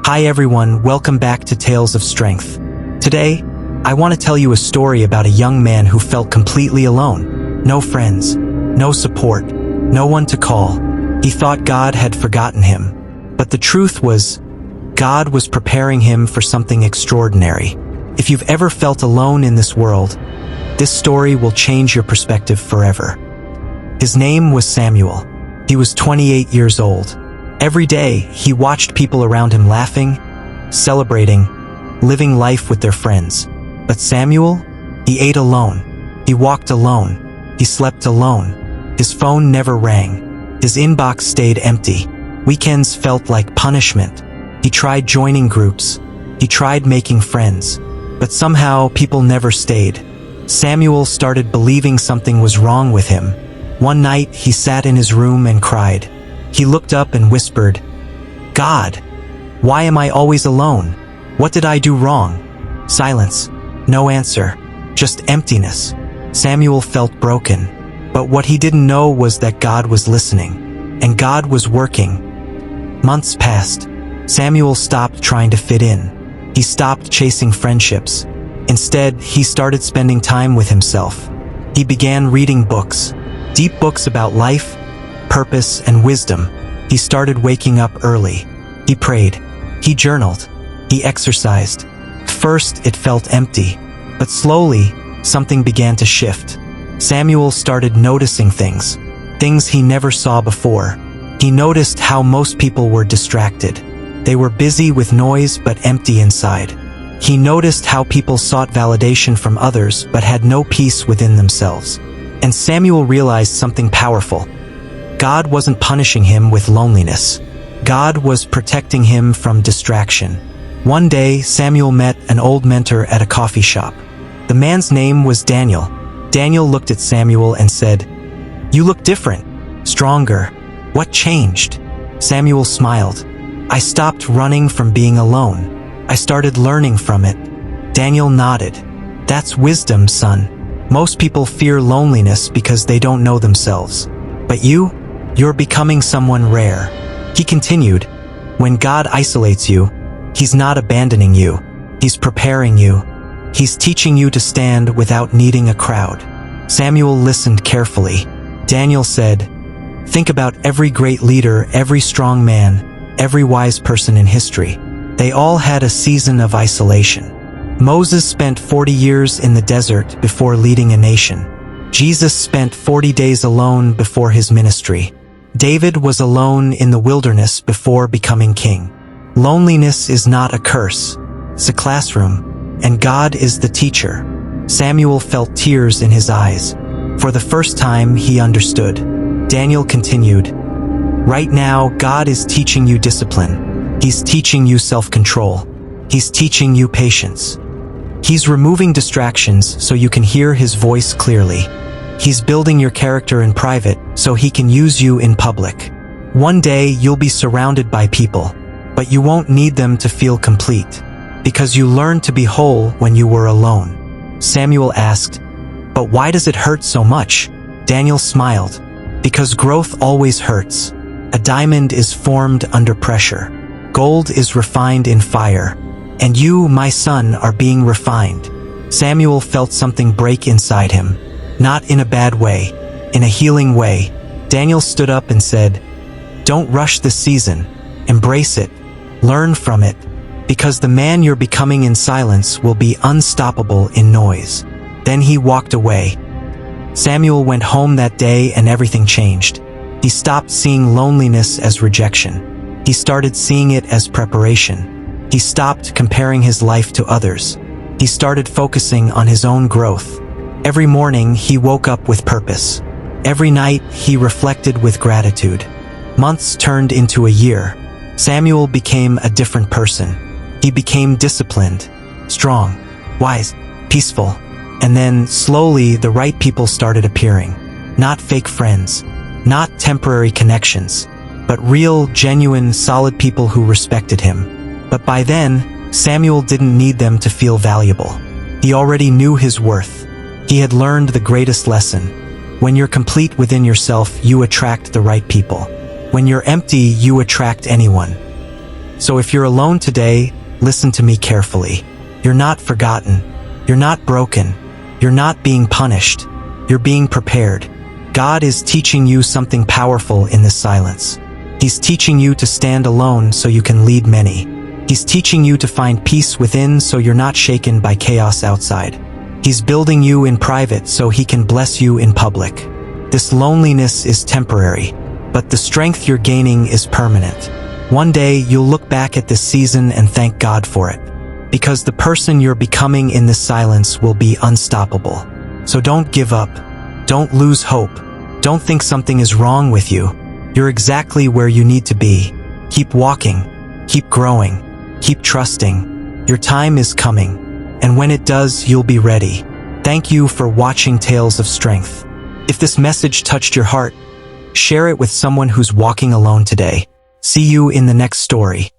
Hi everyone, welcome back to Tales of Strength. Today, I want to tell you a story about a young man who felt completely alone. No friends, no support, no one to call. He thought God had forgotten him. But the truth was, God was preparing him for something extraordinary. If you've ever felt alone in this world, this story will change your perspective forever. His name was Samuel. He was 28 years old. Every day, he watched people around him laughing, celebrating, living life with their friends. But Samuel, he ate alone. He walked alone. He slept alone. His phone never rang. His inbox stayed empty. Weekends felt like punishment. He tried joining groups. He tried making friends. But somehow, people never stayed. Samuel started believing something was wrong with him. One night, he sat in his room and cried. He looked up and whispered, "God, why am I always alone? What did I do wrong?" Silence. No answer. Just emptiness. Samuel felt broken. But what he didn't know was that God was listening. And God was working. Months passed. Samuel stopped trying to fit in. He stopped chasing friendships. Instead, he started spending time with himself. He began reading books. Deep books about life, purpose, and wisdom. He started waking up early. He prayed. He journaled. He exercised. First, it felt empty. But slowly, something began to shift. Samuel started noticing things. Things he never saw before. He noticed how most people were distracted. They were busy with noise but empty inside. He noticed how people sought validation from others but had no peace within themselves. And Samuel realized something powerful. God wasn't punishing him with loneliness. God was protecting him from distraction. One day, Samuel met an old mentor at a coffee shop. The man's name was Daniel. Daniel looked at Samuel and said, "You look different, stronger. What changed?" Samuel smiled. "I stopped running from being alone. I started learning from it." Daniel nodded. "That's wisdom, son. Most people fear loneliness because they don't know themselves. But you're becoming someone rare." He continued, "When God isolates you, He's not abandoning you. He's preparing you. He's teaching you to stand without needing a crowd." Samuel listened carefully. Daniel said, "Think about every great leader, every strong man, every wise person in history. They all had a season of isolation. Moses spent 40 years in the desert before leading a nation. Jesus spent 40 days alone before his ministry. David was alone in the wilderness before becoming king. Loneliness is not a curse. It's a classroom, and God is the teacher." Samuel felt tears in his eyes. For the first time, he understood. Daniel continued, "Right now, God is teaching you discipline. He's teaching you self-control. He's teaching you patience. He's removing distractions so you can hear his voice clearly. He's building your character in private so he can use you in public. One day, you'll be surrounded by people, but you won't need them to feel complete, because you learned to be whole when you were alone." Samuel asked, "But why does it hurt so much?" Daniel smiled. "Because growth always hurts. A diamond is formed under pressure. Gold is refined in fire. And you, my son, are being refined." Samuel felt something break inside him. Not in a bad way, in a healing way. Daniel stood up and said, "Don't rush this season. Embrace it. Learn from it. Because the man you're becoming in silence will be unstoppable in noise." Then he walked away. Samuel went home that day and everything changed. He stopped seeing loneliness as rejection. He started seeing it as preparation. He stopped comparing his life to others. He started focusing on his own growth. Every morning, he woke up with purpose. Every night, he reflected with gratitude. Months turned into a year. Samuel became a different person. He became disciplined, strong, wise, peaceful. And then, slowly, the right people started appearing. Not fake friends, not temporary connections, but real, genuine, solid people who respected him. But by then, Samuel didn't need them to feel valuable. He already knew his worth. He had learned the greatest lesson. When you're complete within yourself, you attract the right people. When you're empty, you attract anyone. So if you're alone today, listen to me carefully. You're not forgotten. You're not broken. You're not being punished. You're being prepared. God is teaching you something powerful in this silence. He's teaching you to stand alone so you can lead many. He's teaching you to find peace within so you're not shaken by chaos outside. He's building you in private so he can bless you in public. This loneliness is temporary, but the strength you're gaining is permanent. One day you'll look back at this season and thank God for it, because the person you're becoming in this silence will be unstoppable. So don't give up. Don't lose hope. Don't think something is wrong with you. You're exactly where you need to be. Keep walking. Keep growing. Keep trusting. Your time is coming. And when it does, you'll be ready. Thank you for watching Tales of Strength. If this message touched your heart, share it with someone who's walking alone today. See you in the next story.